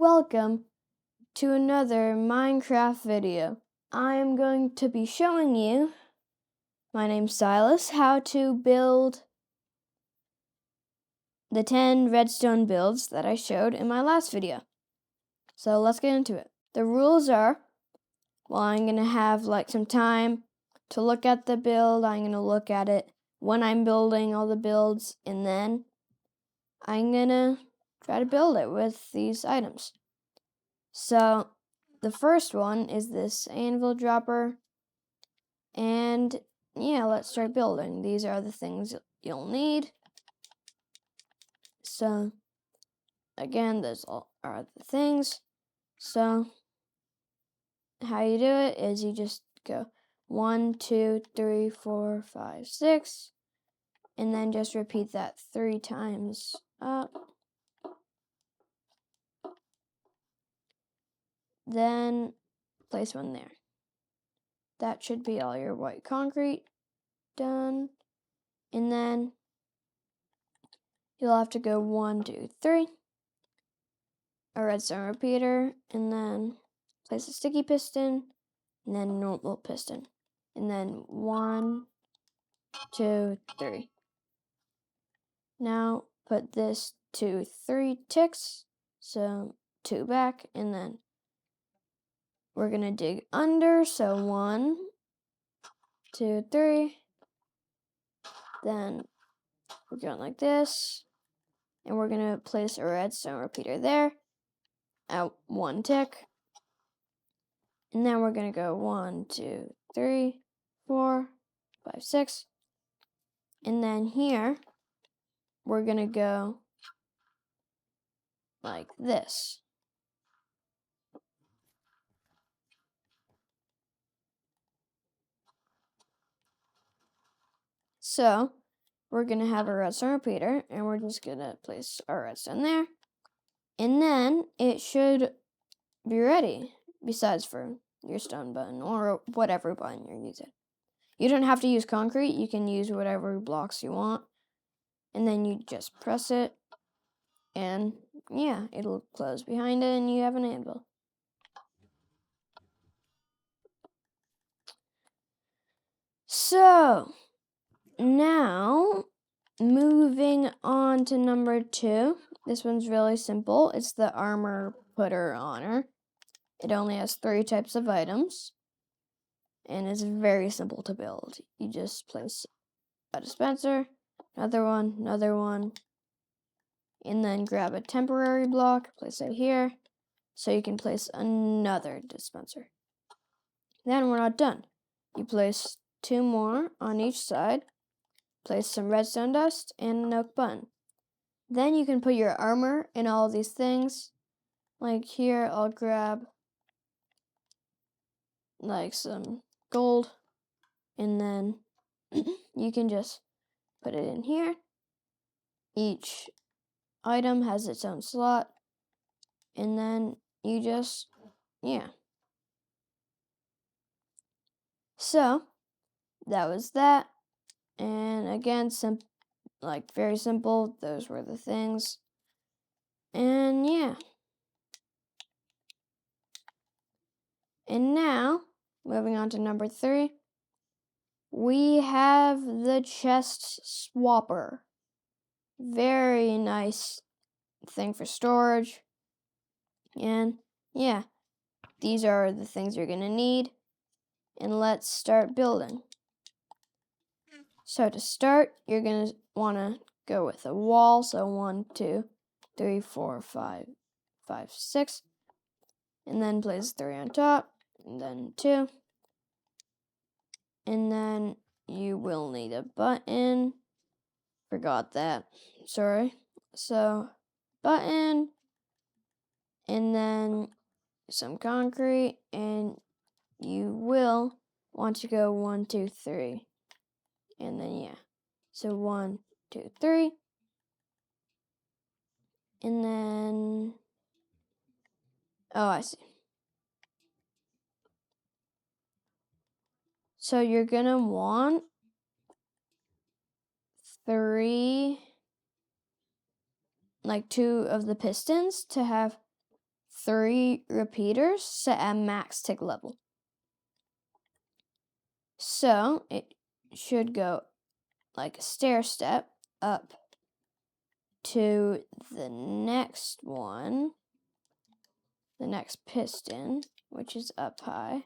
Welcome to another Minecraft video. I am going to be showing you, my name's Silas, how to build the 10 redstone builds that I showed in my last video. So let's get into it. The rules are, well, I'm going to have some time to look at the build. I'm going to look at it when I'm building all the builds, and then I'm going to try to build it with these items. So the first one is this Anvil Dropper, and yeah, let's start building. These are the things you'll need. So again, those all are the things. So how you do it is you just go 1, 2, 3, 4, 5, 6, and then just repeat that 3 times up. Then place one there. That should be all your white concrete done. And then you'll have to go 1, 2, 3, a redstone repeater, and then place a sticky piston, and then normal piston, and then 1, 2, 3. Now put this to 3 ticks, so 2 back, and then we're gonna dig under, so 1, 2, 3. Then we're going like this, and we're gonna place a redstone repeater there at 1 tick. And then we're gonna go 1, 2, 3, 4, 5, 6. And then here, we're gonna go like this. So we're gonna have a redstone repeater, and we're just gonna place our redstone there. And then it should be ready, besides for your stone button or whatever button you're using. You don't have to use concrete, you can use whatever blocks you want. And then you just press it, and yeah, it'll close behind it, and you have an anvil. So now, moving on to number 2. This one's really simple. It's the armor putter honor. It only has 3 types of items, and it's very simple to build. You just place a dispenser, another one, and then grab a temporary block, place it here, so you can place another dispenser. Then we're not done. You place 2 more on each side, place some redstone dust, and an oak button. Then you can put your armor in all of these things. Like here, I'll grab some gold, and then you can just put it in here. Each item has its own slot, and then you just, yeah. So that was that. And again, very simple. Those were the things. And yeah. And now, moving on to number 3, we have the chest swapper. Very nice thing for storage. And yeah, these are the things you're gonna need. And let's start building. So to start, you're gonna wanna go with a wall. So 1, 2, 3, 4, 5, 6. And then place 3 on top, and then 2. And then you will need a button. Forgot that. Sorry. So, button, and then some concrete, and you will want to go 1, 2, 3. And then, yeah. So 1, 2, 3. And then, oh, I see. So you're gonna want 3, 2 of the pistons to have 3 repeaters set at max tick level. So it should go like a stair step up to the next one, the next piston, which is up high.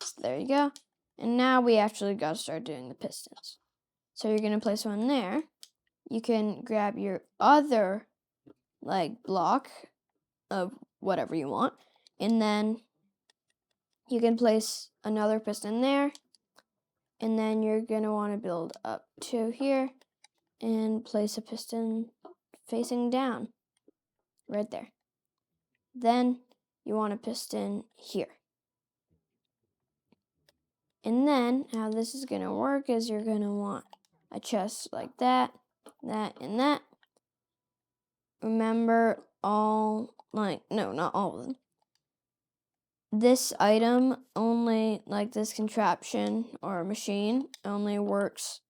So there you go. And now we actually got to start doing the pistons. So you're going to place one there. You can grab your other like block of whatever you want, and then you can place another piston there, and then you're going to want to build up to here and place a piston facing down right there. Then you want a piston here. And then how this is going to work is you're going to want a chest like that, that, and that. Remember all, like, no, not all of them. This item only, like this contraption or machine, only works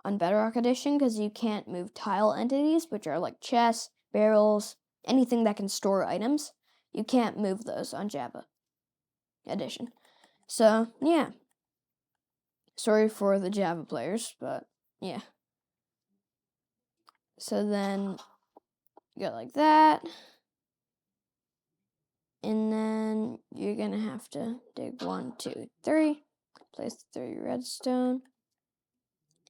on Bedrock Edition because you can't move tile entities, which are like chests, barrels, anything that can store items. You can't move those on Java Edition. So, yeah. Sorry for the Java players, but yeah. So then go like that. And then you're going to have to dig 1, 2, 3. Place 3 redstone.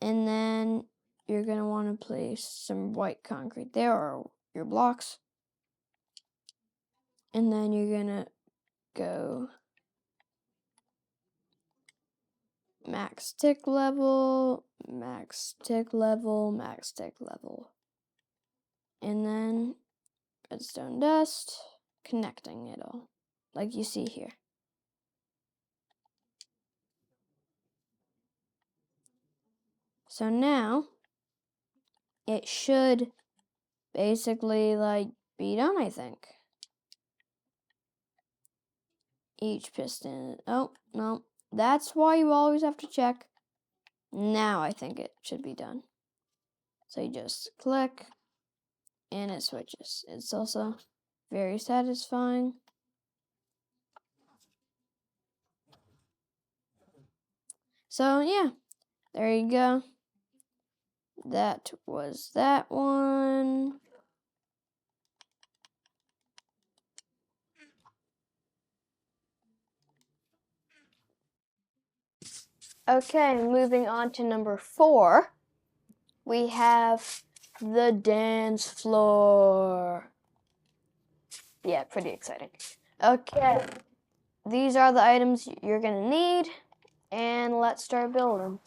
And then you're going to want to place some white concrete there, or your blocks. And then you're going to go max tick level, max tick level, max tick level. And then redstone dust, connecting it all, like you see here. So now it should basically like be done, I think. Each piston, oh no, that's why you always have to check. Now I think it should be done. So you just click and it switches. It's also very satisfying. So yeah, there you go. That was that one. Okay, moving on to number 4. We have the dance floor. Yeah, pretty exciting. Okay, these are the items you're gonna need, and let's start building.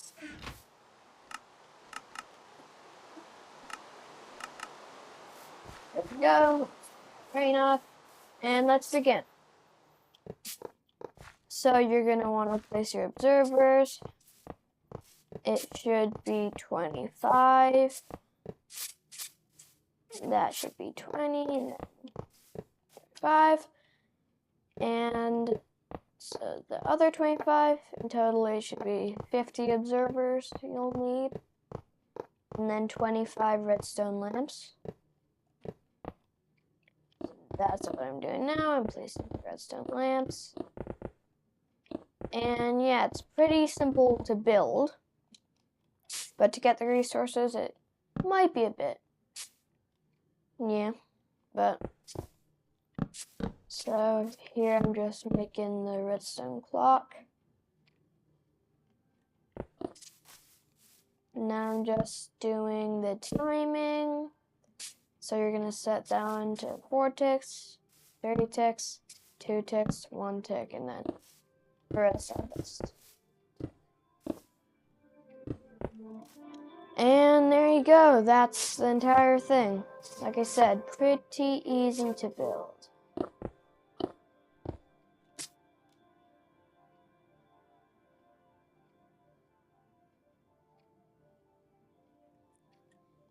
There we go. Train off, and let's begin. So you're gonna want to place your observers. It should be 25. That should be 20. 5. And so the other 25, in total it should be 50 observers you'll need. And then 25 redstone lamps. That's what I'm doing now. I'm placing redstone lamps. And yeah, it's pretty simple to build. But to get the resources, it might be a bit. Yeah, but so here I'm just making the redstone clock. Now I'm just doing the timing. So you're going to set that one to 4 ticks, 30 ticks, 2 ticks, 1 tick, and then the redstone dust. And there you go. That's the entire thing. Like I said, pretty easy to build.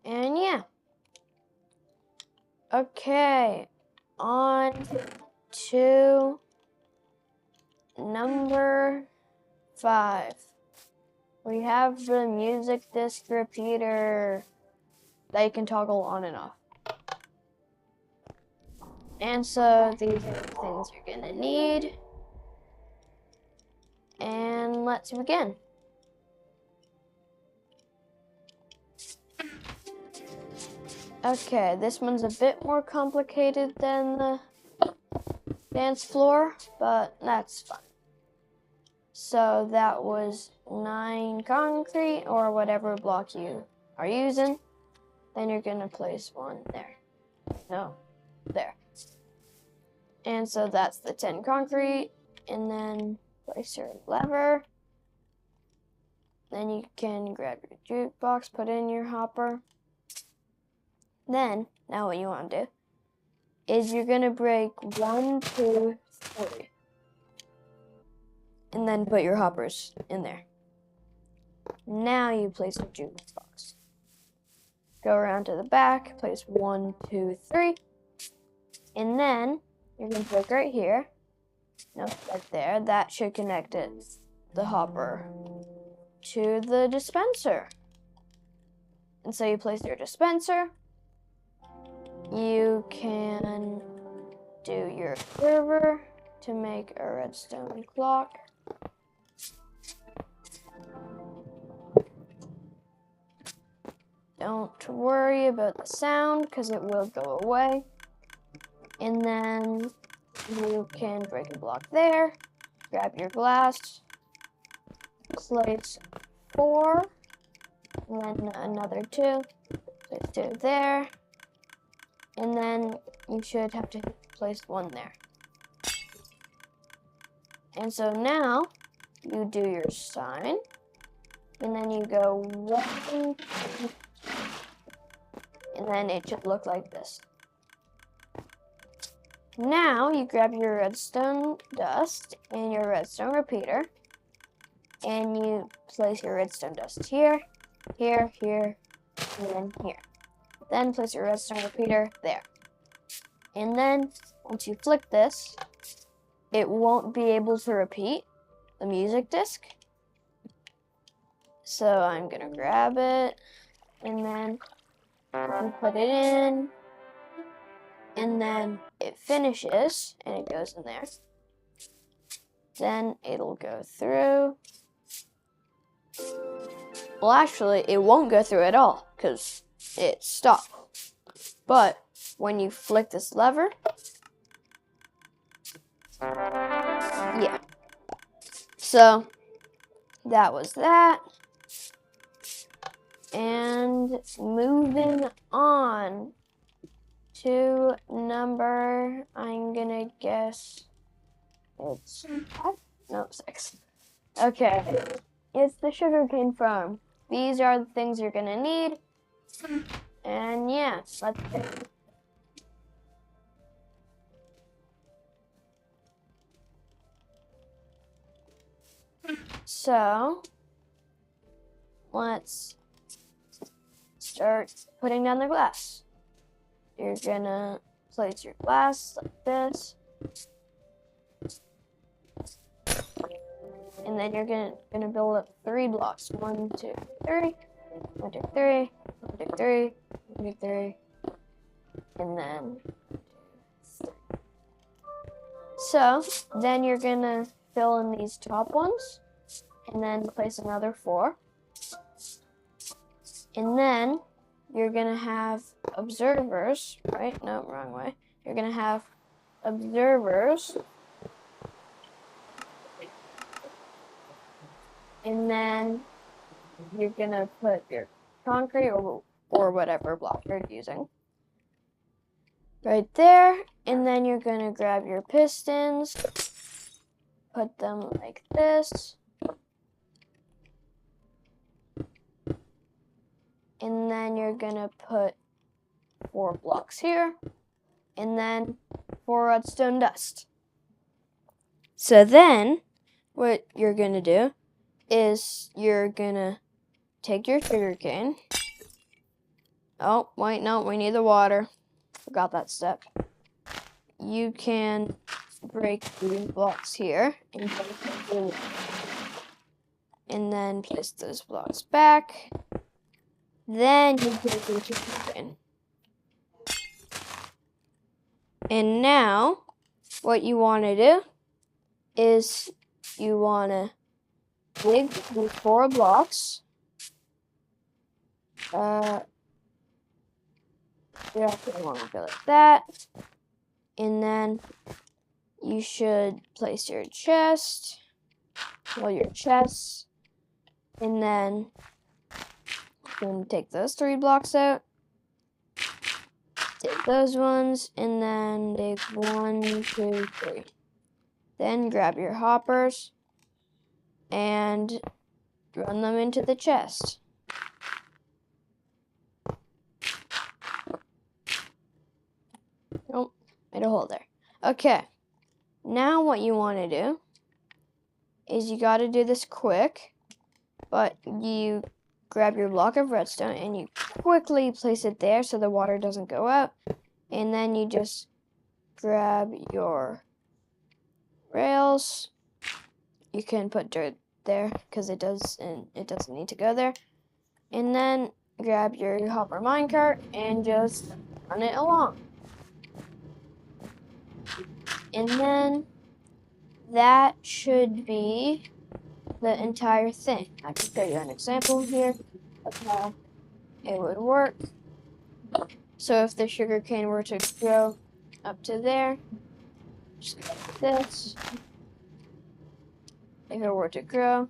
And yeah. Okay. On to number 5. We have the music disc repeater that you can toggle on and off. And so these are the things you're gonna need. And let's begin. Okay, this one's a bit more complicated than the dance floor, but that's fun. So that was 9 concrete or whatever block you are using. Then you're gonna place one there. No, there. And so that's the 10 concrete. And then place your lever. Then you can grab your jukebox, put it in your hopper. Then, now what you want to do is you're gonna break 1, 2, 3. And then put your hoppers in there. Now you place your jukebox. Go around to the back, place 1, 2, 3. And then you're gonna click right here. No, right there. That should connect it, the hopper, to the dispenser. And so you place your dispenser. You can do your server to make a redstone clock. Don't worry about the sound because it will go away. And then you can break a block there, grab your glass, place 4, and then another 2, place 2 there, and then you should have to place 1 there. And so now you do your sign, and then you go 1, and then it should look like this. Now you grab your redstone dust and your redstone repeater, and you place your redstone dust here, here, here, and then here. Then place your redstone repeater there. And then once you flick this, it won't be able to repeat the music disc. So I'm gonna grab it and then put it in. And then it finishes and it goes in there. Then it'll go through. Well, actually, it won't go through at all because it stopped. But when you flick this lever, yeah. So that was that. And moving on to number, I'm gonna guess it's 5? No, 6. Okay, it's the Sugarcane Farm. These are the things you're gonna need. And yeah, let's go. So, let's start putting down the glass. You're gonna place your glass like this. And then you're gonna build up 3 blocks. 1, 2, 3. 1, 2, 3. 1, 2, 3. 1, 2, 3. And then 3. So then you're gonna fill in these top ones, and then place another 4. And then you're gonna have observers, right? No, wrong way. You're gonna have observers. And then you're gonna put your concrete or whatever block you're using right there. And then you're gonna grab your pistons, put them like this. And then you're gonna put 4 blocks here, and then 4 redstone dust. So then, what you're gonna do is you're gonna take your sugarcane. Oh, wait, no, we need the water. Forgot that step. You can break these blocks here and then place those blocks back. Then you put your sugarcane. And now, what you want to do is you want to dig these 4 blocks. You actually want to go like that. And then you should place your chest, well, your chests, and then you can take those 3 blocks out, dig those ones, and then dig 1, 2, 3. Then grab your hoppers and run them into the chest. Nope, made a hole there. Okay, now what you want to do is you got to do this quick, but you grab your block of redstone and you quickly place it there so the water doesn't go out, and then you just grab your rails. You can put dirt there because it doesn't need to go there, and then grab your hopper minecart and just run it along. And then that should be the entire thing. I can show you an example here of how it would work. So if the sugarcane were to grow up to there, just go like this. If it were to grow,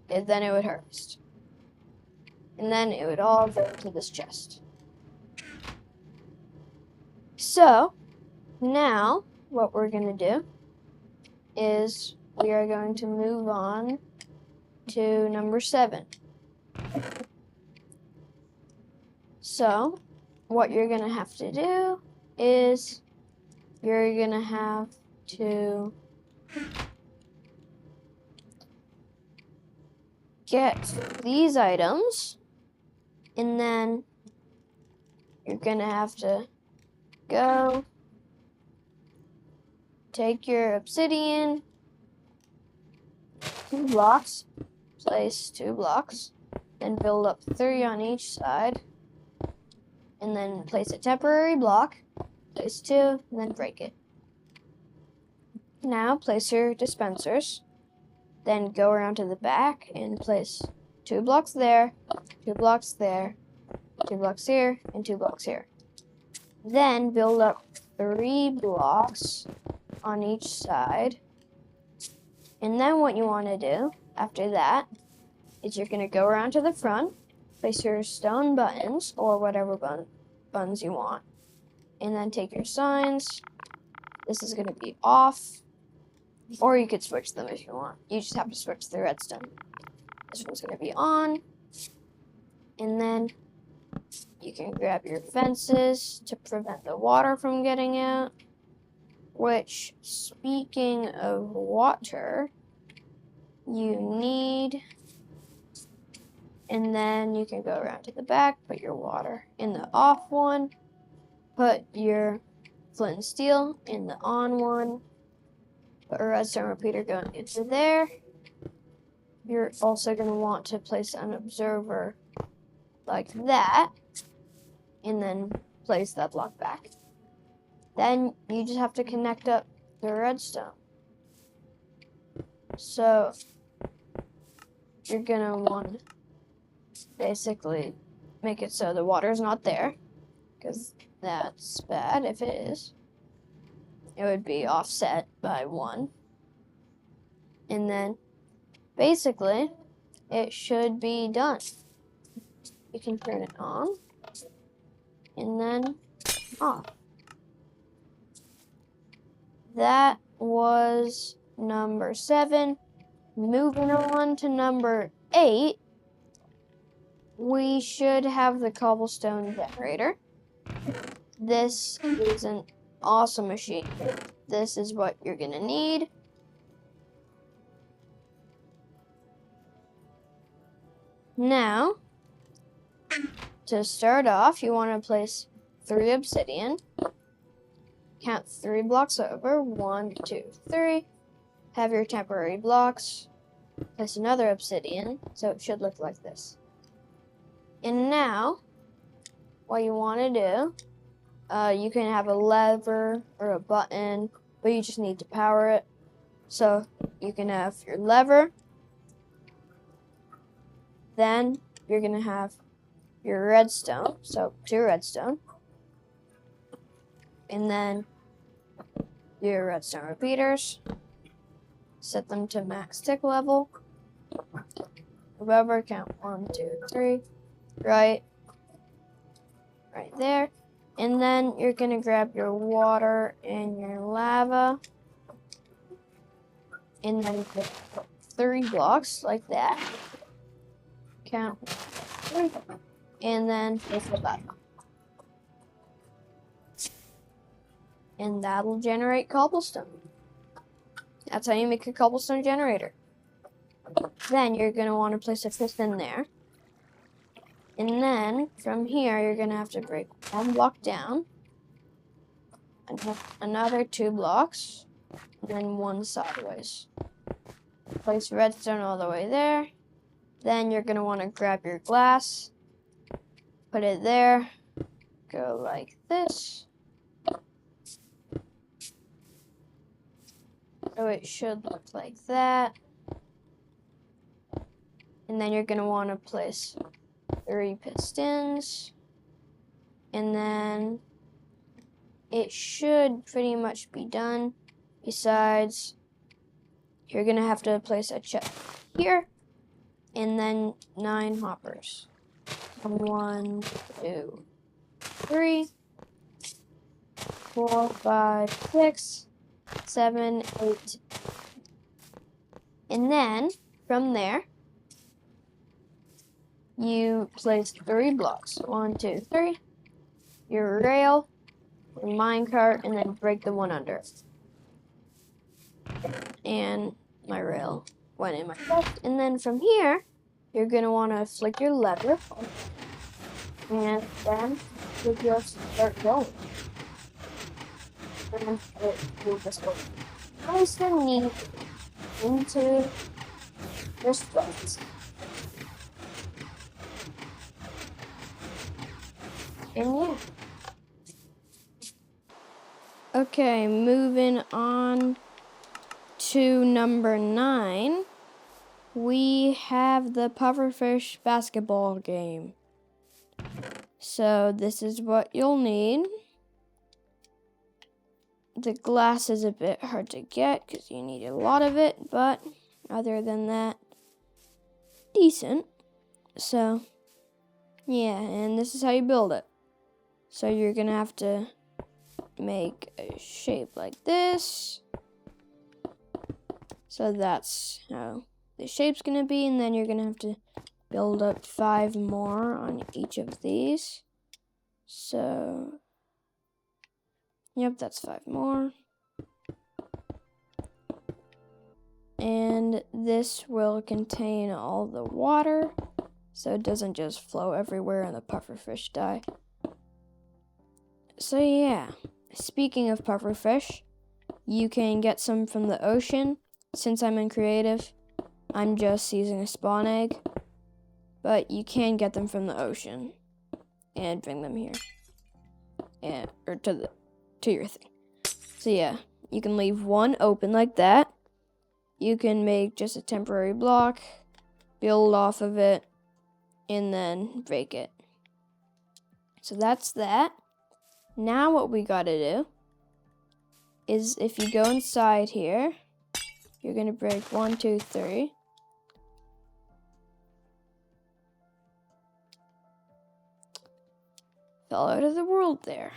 then it would harvest. And then it would all go into this chest. So now what we're going to do is we are going to move on to number 7. So what you're going to have to do is you're going to have to get these items, and then you're going to have to go take your obsidian, 2 blocks, place 2 blocks, then build up 3 on each side, and then place a temporary block, place 2, and then break it. Now place your dispensers, then go around to the back and place 2 blocks there, 2 blocks there, 2 blocks here, and 2 blocks here. Then build up 3 blocks on each side. And then what you want to do after that is you're going to go around to the front, place your stone buttons or whatever buttons you want, and then take your signs. This is going to be off, or you could switch them if you want. You just have to switch the redstone. This one's going to be on, and then you can grab your fences to prevent the water from getting out, which, speaking of water, you need, and then you can go around to the back, put your water in the off one, put your flint and steel in the on one, put a redstone repeater going into there. You're also going to want to place an observer like that, and then place that block back. Then you just have to connect up the redstone. So you're going to want to basically make it so the water's not there, because that's bad if it is. It would be offset by 1. And then basically it should be done. You can turn it on and then off. That was number 7. Moving on to number 8, we should have the Cobblestone Generator. This is an awesome machine. This is what you're gonna need. Now, to start off, you want to place 3 obsidian. Count 3 blocks over. 1, 2, 3. Have your temporary blocks. Place another obsidian, so it should look like this. And now, what you want to do You can have a lever or a button, but you just need to power it. So you can have your lever, then you're gonna have your redstone, so 2 redstone, and then your redstone repeaters. Set them to max tick level. Remember, count 1, 2, 3, right there. And then you're gonna grab your water and your lava, and then put 3 blocks like that. Count 3, and then place the lava. And that'll generate cobblestone. That's how you make a cobblestone generator. Then you're going to want to place a piston there. And then from here, you're going to have to break 1 block down, and another 2 blocks, and then 1 sideways. Place redstone all the way there. Then you're going to want to grab your glass, put it there, go like this. So it should look like that. And then you're going to want to place 3 pistons. And then it should pretty much be done. Besides, you're going to have to place a chest here. And then 9 hoppers. 1, 2, 3, 4, 5, 6, 7, 8. And then from there, you place 3 blocks. 1, 2, 3. Your rail, your minecart, and then break the one under. And my rail went in my chest. And then from here, you're gonna want to flick your lever, and then you'll just start going. And it will just go nice and neat into your spots. And yeah. Okay, moving on to number 9. We have the Pufferfish basketball game. So this is what you'll need. The glass is a bit hard to get because you need a lot of it, but other than that, decent. So yeah, and this is how you build it. So you're gonna have to make a shape like this. So that's how the shape's gonna be, and then you're gonna have to build up 5 more on each of these. So yep, that's 5 more. And this will contain all the water, so it doesn't just flow everywhere and the pufferfish die. So yeah, speaking of pufferfish, you can get some from the ocean. Since I'm in creative, I'm just using a spawn egg, but you can get them from the ocean and bring them here, and or to your thing. So yeah, you can leave one open like that. You can make just a temporary block, build off of it, and then break it. So that's that. Now what we gotta do is, if you go inside here, you're gonna break 1, 2, 3. Fell out of the world there.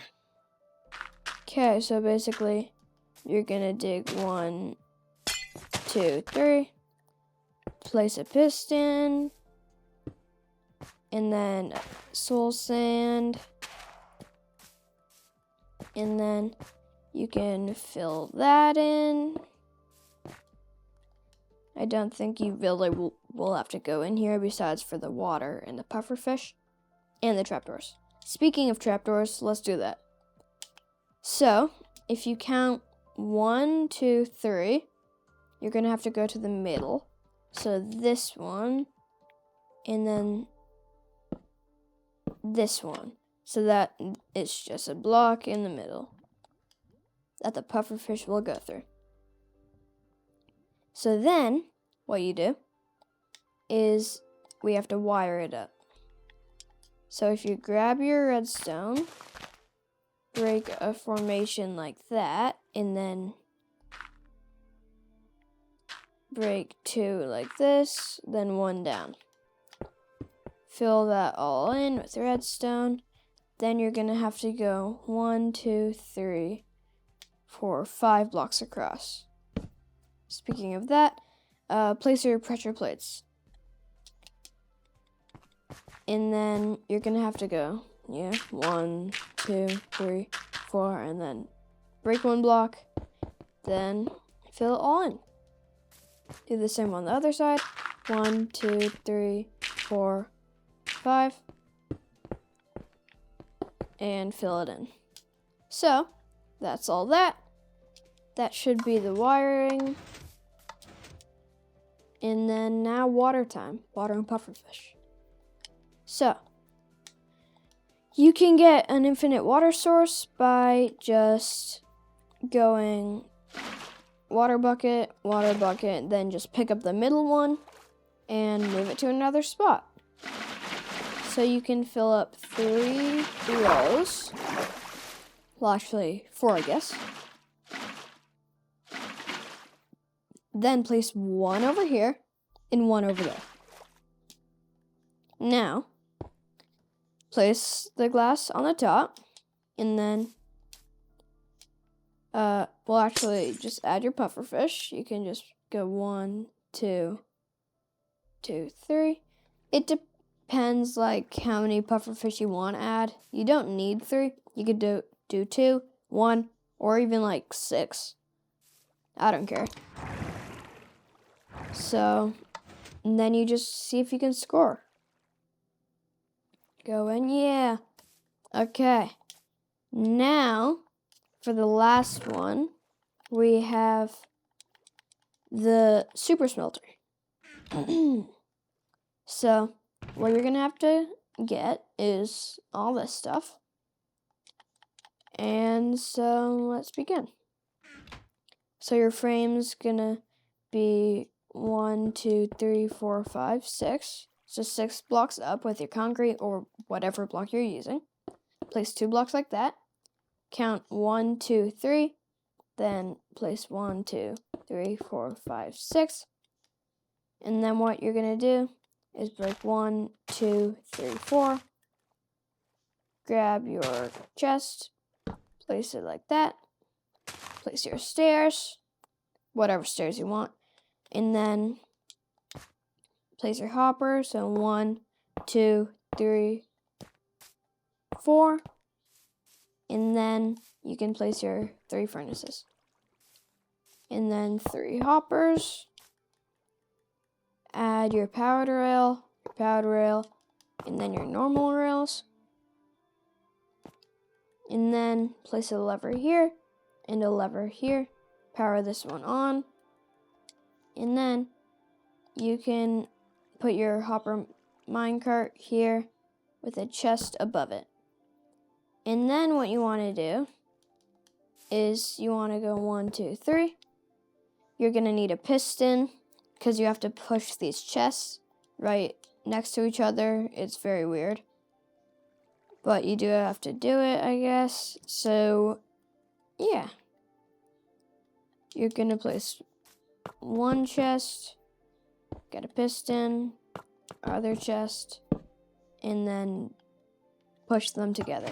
Okay, so basically, you're gonna dig 1, 2, 3. Place a piston, and then soul sand, and then you can fill that in. I don't think you really will have to go in here besides for the water and the pufferfish and the trapdoors. Speaking of trapdoors, let's do that. So, if you count 1, 2, 3, you're gonna have to go to the middle. So this one, and then this one. so that it's just a block in the middle that the pufferfish will go through. So then, what you do is we have to wire it up. So if you grab your redstone, break a formation like that, and then break 2 like this, then 1 down. Fill that all in with redstone. Then you're gonna have to go 1, 2, 3, 4, 5 blocks across. Speaking of that, place your pressure plates. And then you're gonna have to go, 1, 2, 3, 4, and then break 1 block, then fill it all in. Do the same on the other side. 1, 2, 3, 4, 5, and fill it in. So that's all that. That should be the wiring. And then now water time, watering pufferfish. So you can get an infinite water source by just going water bucket, then just pick up the middle one and move it to another spot. So you can fill up 3 rows. Well, actually 4, I guess. Then place 1 over here and 1 over there. Now, place the glass on the top, and then, well, actually, just add your pufferfish. You can just go 1, 2, 2, 3. It depends, like, how many pufferfish you want to add. You don't need 3. You could do 2, 1, or even, like, 6. I don't care. So, and then you just see if you can score. Go in, yeah. Okay. Now, for the last one, we have the Super-Smelter. So, what you're gonna have to get is all this stuff. And so, let's begin. So your frame's gonna be 1, 2, 3, 4, 5, 6. So 6 blocks up with your concrete or whatever block you're using. Place 2 blocks like that. Count 1, 2, 3. Then place 1, 2, 3, 4, 5, 6. And then what you're going to do is break 1, 2, 3, 4. Grab your chest. Place it like that. Place your stairs. Whatever stairs you want. And then place your hopper. So 1, 2, 3, 4. And then you can place your 3 furnaces. And then 3 hoppers. Add your powered rail, and then your normal rails. And then place a lever here and a lever here. Power this one on. And then you can put your hopper minecart here with a chest above it. And then what you want to do is you want to go 1, 2, 3. You're going to need a piston because you have to push these chests right next to each other. It's very weird. But you do have to do it, I guess. So, yeah. You're going to place 1 chest, get a piston, other chest, and then push them together.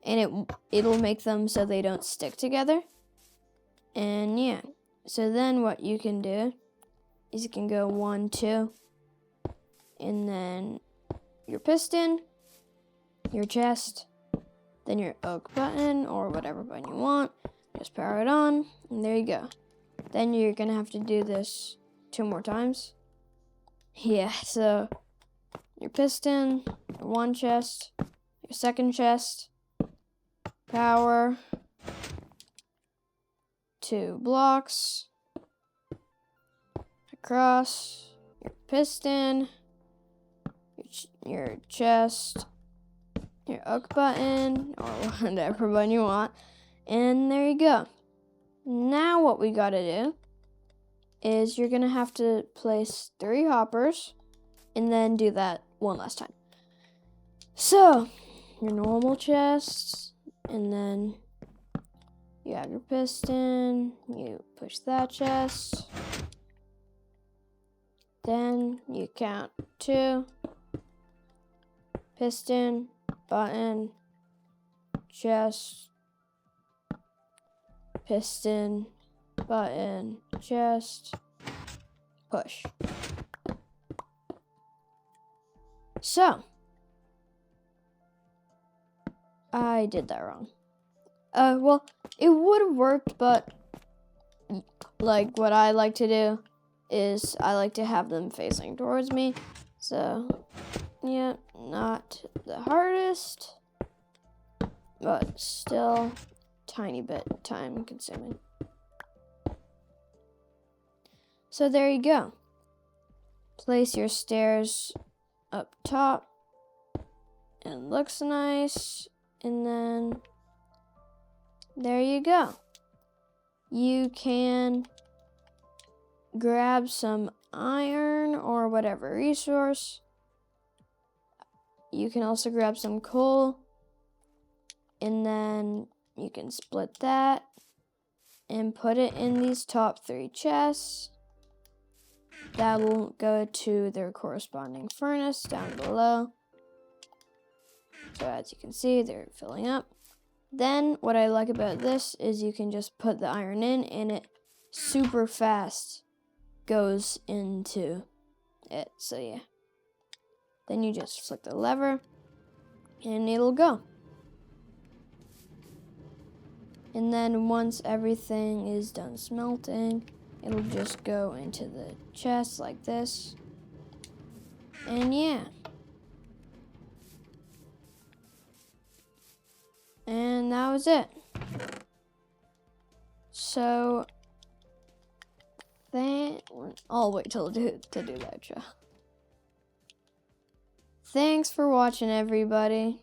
And it'll make them so they don't stick together. And yeah. So then what you can do is you can go 1, 2, and then your piston, your chest, then your oak button or whatever button you want. Just power it on, and there you go. Then you're gonna have to do this 2 more times. Yeah, so your piston, your 1 chest, your 2nd chest, power, 2 blocks, across, your piston, your chest, your oak button, or whatever button you want. And there you go. Now what we gotta do is you're gonna have to place 3 hoppers and then do that one last time. So, your normal chest, and then you have your piston, you push that chest, then you count 2, piston, button, chest, piston, button, chest, push. So, I did that wrong. Well, it would have worked, but like what I like to do is I like to have them facing towards me. So, yeah, not the hardest, but still tiny bit time consuming. So there you go. Place your stairs up top. It looks nice. And then there you go. You can grab some iron or whatever resource. You can also grab some coal. And then you can split that and put it in these top 3 chests. That will go to their corresponding furnace down below. So as you can see, they're filling up. Then what I like about this is you can just put the iron in and it super fast goes into it. So yeah. Then you just flick the lever and it'll go. And then once everything is done smelting, it'll just go into the chest like this. And yeah. And that was it. So, I'll wait till to do that, Joe. Thanks for watching, everybody.